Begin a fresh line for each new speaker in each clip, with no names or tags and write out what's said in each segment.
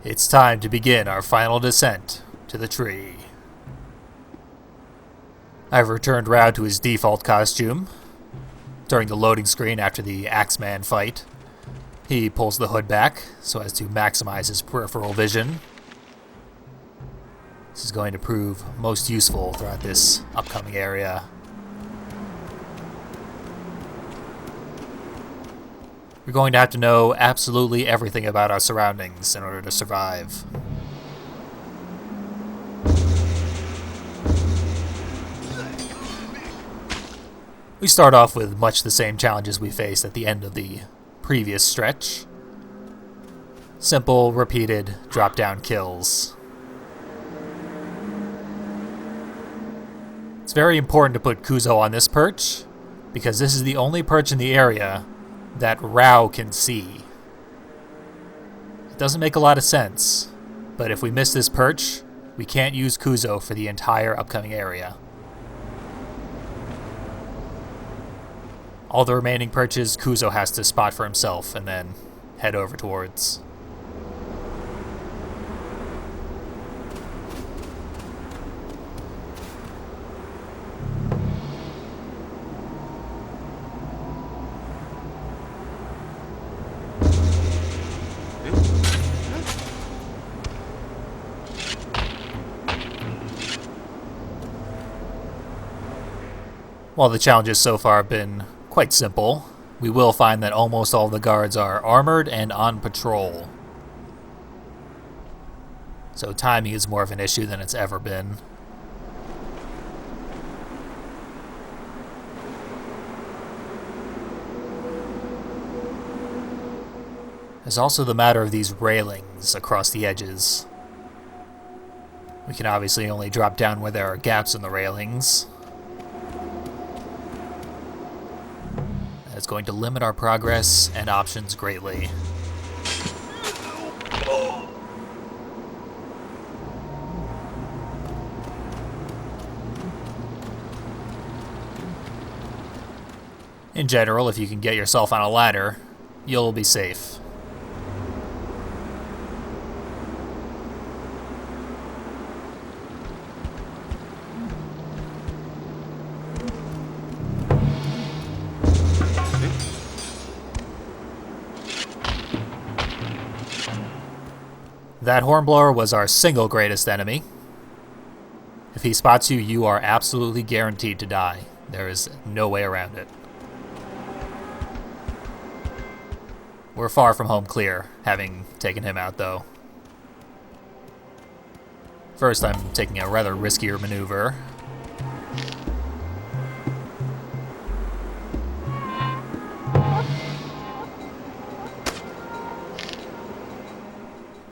It's time to begin our final descent to the tree. I've returned Rao to his default costume. During the loading screen after the Axeman fight, he pulls the hood back so as to maximize his peripheral vision. This is going to prove most useful throughout this upcoming area. We're going to have to know absolutely everything about our surroundings in order to survive. We start off with much the same challenges we faced at the end of the previous stretch. Simple, repeated, drop-down kills. It's very important to put Kuzo on this perch, because this is the only perch in the area that Rao can see. It doesn't make a lot of sense, but if we miss this perch, we can't use Kuzo for the entire upcoming area. All the remaining perches Kuzo has to spot for himself and then head over towards. While the challenges so far have been quite simple, we will find that almost all the guards are armored and on patrol. So timing is more of an issue than it's ever been. There's also the matter of these railings across the edges. We can obviously only drop down where there are gaps in the railings. It's going to limit our progress and options greatly. In general, if you can get yourself on a ladder, you'll be safe. That hornblower was our single greatest enemy. If he spots you, you are absolutely guaranteed to die. There is no way around it. We're far from home clear, having taken him out though. First, I'm taking a rather riskier maneuver.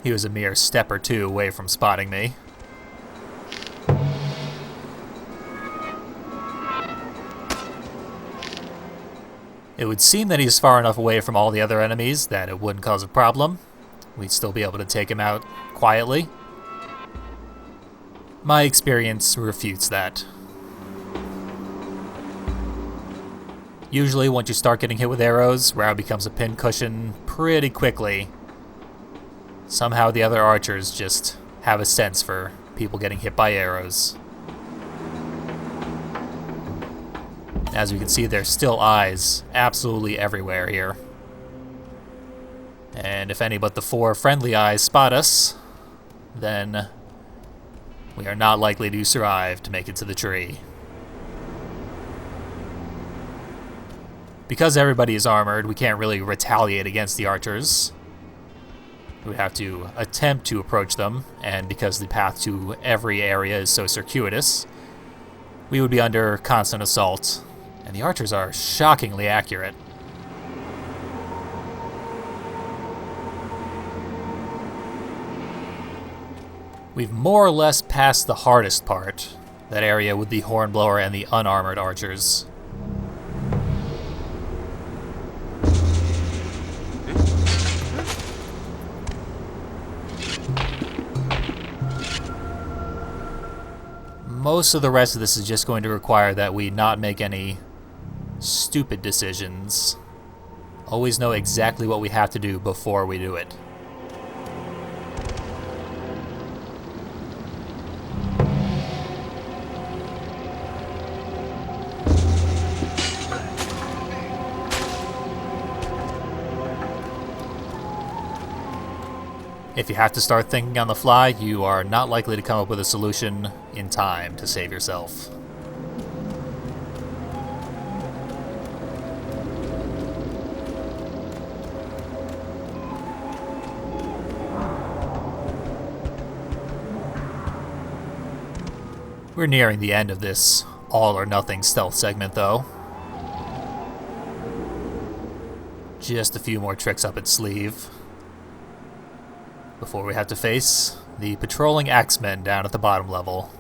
He was a mere step or two away from spotting me. It would seem that he's far enough away from all the other enemies that it wouldn't cause a problem. We'd still be able to take him out quietly. My experience refutes that. Usually, once you start getting hit with arrows, Rao becomes a pincushion pretty quickly. Somehow the other archers just have a sense for people getting hit by arrows. As you can see, there's still eyes absolutely everywhere here. And if any but the 4 friendly eyes spot us, then we are not likely to survive to make it to the tree. Because everybody is armored, we can't really retaliate against the archers. We would have to attempt to approach them, and because the path to every area is so circuitous, we would be under constant assault, and the archers are shockingly accurate. We've more or less passed the hardest part, that area with the hornblower and the unarmored archers. Most of the rest of this is just going to require that we not make any stupid decisions. Always know exactly what we have to do before we do it. If you have to start thinking on the fly, you are not likely to come up with a solution in time to save yourself. We're nearing the end of this all-or-nothing stealth segment, though. Just a few more tricks up its sleeve before we have to face the patrolling axemen down at the bottom level.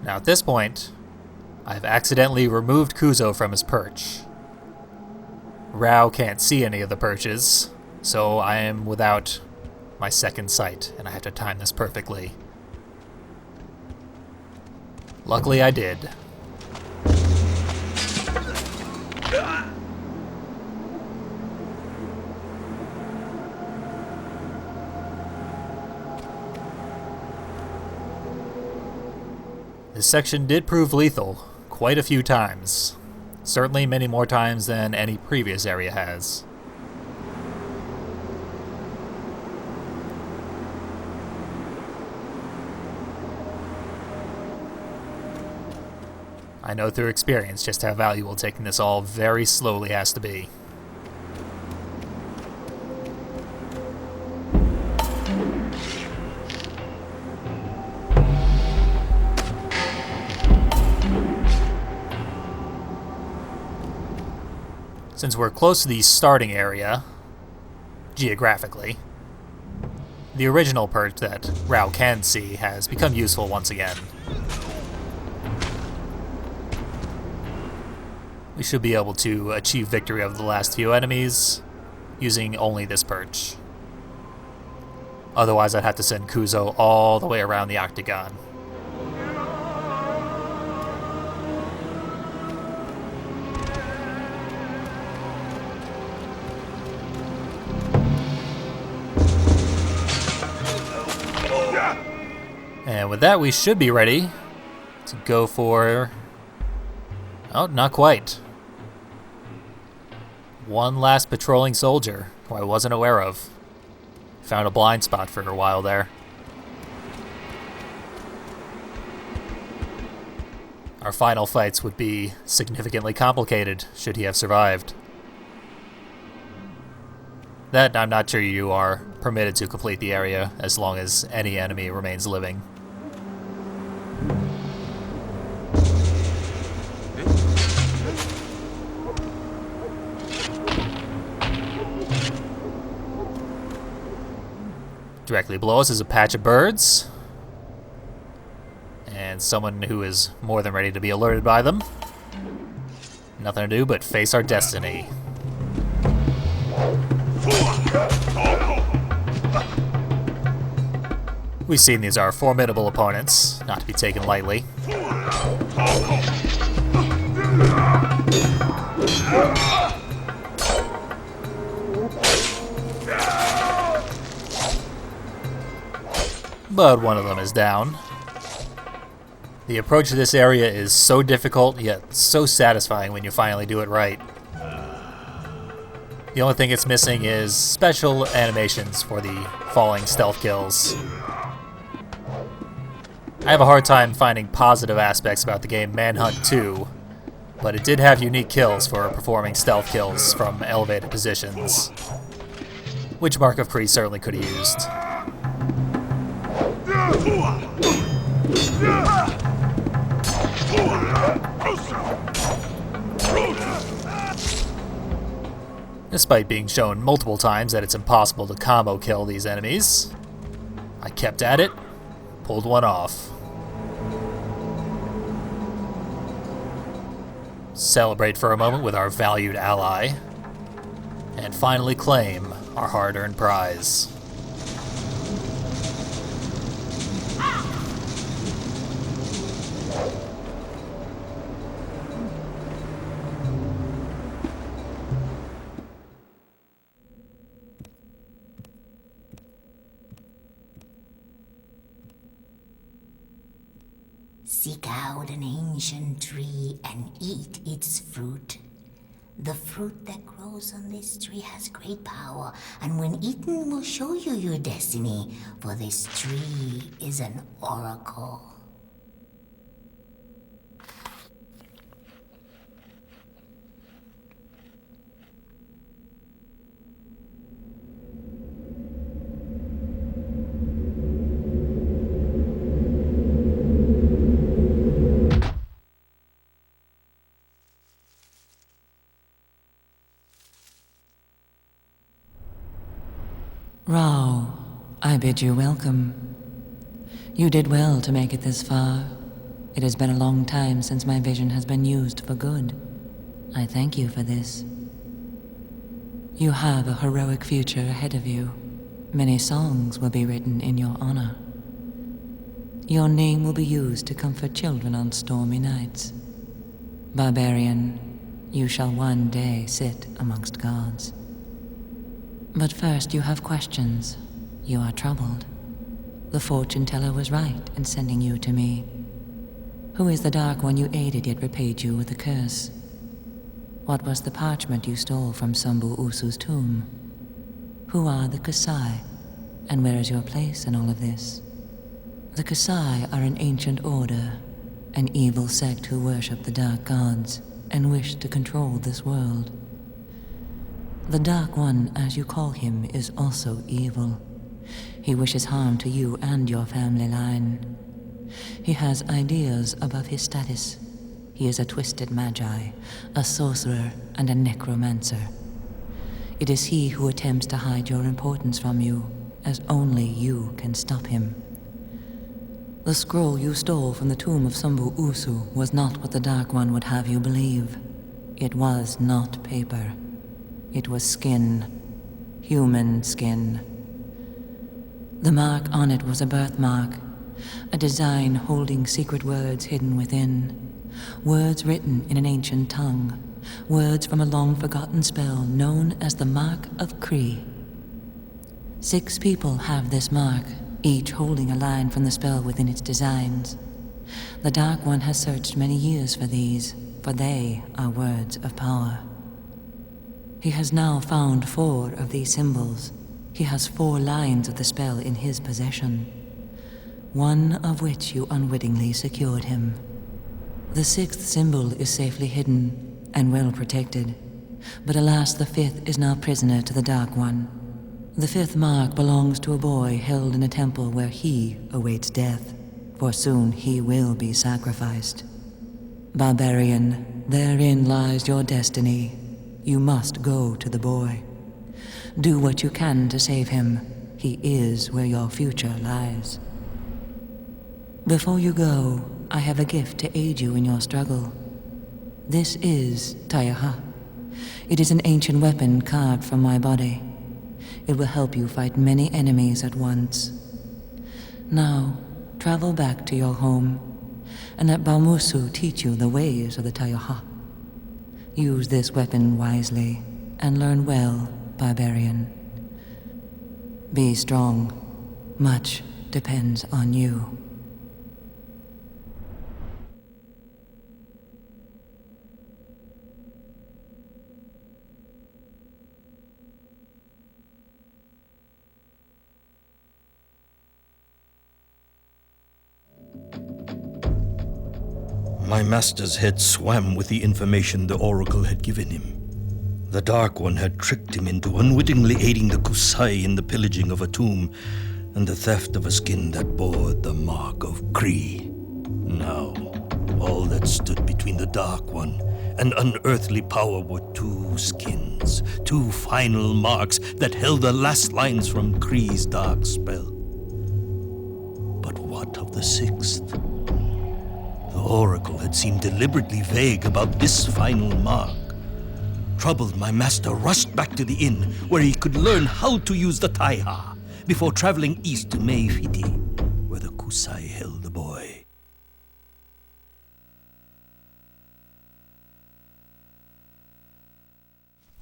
Now at this point, I've accidentally removed Kuzo from his perch. Rao can't see any of the perches, so I am without my second sight, and I have to time this perfectly. Luckily I did. This section did prove lethal quite a few times. Certainly many more times than any previous area has. I know through experience just how valuable taking this all very slowly has to be. Since we're close to the starting area, geographically, the original perch that Rao can see has become useful once again. We should be able to achieve victory over the last few enemies using only this perch. Otherwise, I'd have to send Kuzo all the way around the octagon. And with that, we should be ready to go for... Oh, not quite. One last patrolling soldier who I wasn't aware of. Found a blind spot for a while there. Our final fights would be significantly complicated should he have survived. That I'm not sure you are permitted to complete the area as long as any enemy remains living. Directly below us is a patch of birds, and someone who is more than ready to be alerted by them. Nothing to do but face our destiny. We've seen these are formidable opponents, not to be taken lightly. But one of them is down. The approach to this area is so difficult, yet so satisfying when you finally do it right. The only thing it's missing is special animations for the falling stealth kills. I have a hard time finding positive aspects about the game Manhunt 2, but it did have unique kills for performing stealth kills from elevated positions, which Mark of Cree certainly could have used. Despite being shown multiple times that it's impossible to combo kill these enemies, I kept at it, pulled one off. Celebrate for a moment with our valued ally, and finally claim our hard-earned prize.
Seek out an ancient tree and eat its fruit. The fruit that grows on this tree has great power, and when eaten will show you your destiny, for this tree is an oracle.
Rao, I bid you welcome. You did well to make it this far. It has been a long time since my vision has been used for good. I thank you for this. You have a heroic future ahead of you. Many songs will be written in your honor. Your name will be used to comfort children on stormy nights. Barbarian, you shall one day sit amongst gods. But first you have questions. You are troubled. The fortune teller was right in sending you to me. Who is the Dark One you aided yet repaid you with a curse? What was the parchment you stole from Sambu Usu's tomb? Who are the Kusai, and where is your place in all of this? The Kusai are an ancient order, an evil sect who worship the dark gods and wish to control this world. The Dark One, as you call him, is also evil. He wishes harm to you and your family line. He has ideas above his status. He is a twisted magi, a sorcerer, and a necromancer. It is he who attempts to hide your importance from you, as only you can stop him. The scroll you stole from the tomb of Sambu Usu was not what the Dark One would have you believe. It was not paper. It was skin. Human skin. The mark on it was a birthmark, a design holding secret words hidden within. Words written in an ancient tongue. Words from a long-forgotten spell known as the Mark of Kree. 6 people have this mark, each holding a line from the spell within its designs. The Dark One has searched many years for these, for they are words of power. He has now found 4 of these symbols. He has 4 lines of the spell in his possession, one of which you unwittingly secured him. The 6th symbol is safely hidden and well protected, but alas, the 5th is now prisoner to the Dark One. The 5th mark belongs to a boy held in a temple where he awaits death, for soon he will be sacrificed. Barbarian, therein lies your destiny. You must go to the boy. Do what you can to save him. He is where your future lies. Before you go, I have a gift to aid you in your struggle. This is Taiaha. It is an ancient weapon carved from my body. It will help you fight many enemies at once. Now, travel back to your home, and let Baumusu teach you the ways of the Taiaha. Use this weapon wisely, and learn well, barbarian. Be strong. Much depends on you.
My master's head swam with the information the Oracle had given him. The Dark One had tricked him into unwittingly aiding the Kusai in the pillaging of a tomb and the theft of a skin that bore the mark of Kree. Now, all that stood between the Dark One and unearthly power were 2 skins, 2 final marks that held the last lines from Kree's dark spell. But what of the 6th? The Oracle had seemed deliberately vague about this final mark. Troubled, my master rushed back to the inn where he could learn how to use the Taiha before traveling east to Meifiti, where the Kusai held the boy.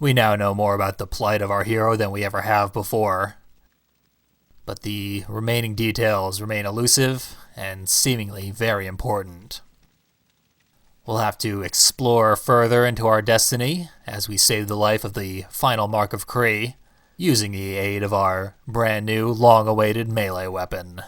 We now know more about the plight of our hero than we ever have before. but the remaining details remain elusive and seemingly very important. We'll have to explore further into our destiny as we save the life of the final Mark of Kree, using the aid of our brand new, long-awaited melee weapon.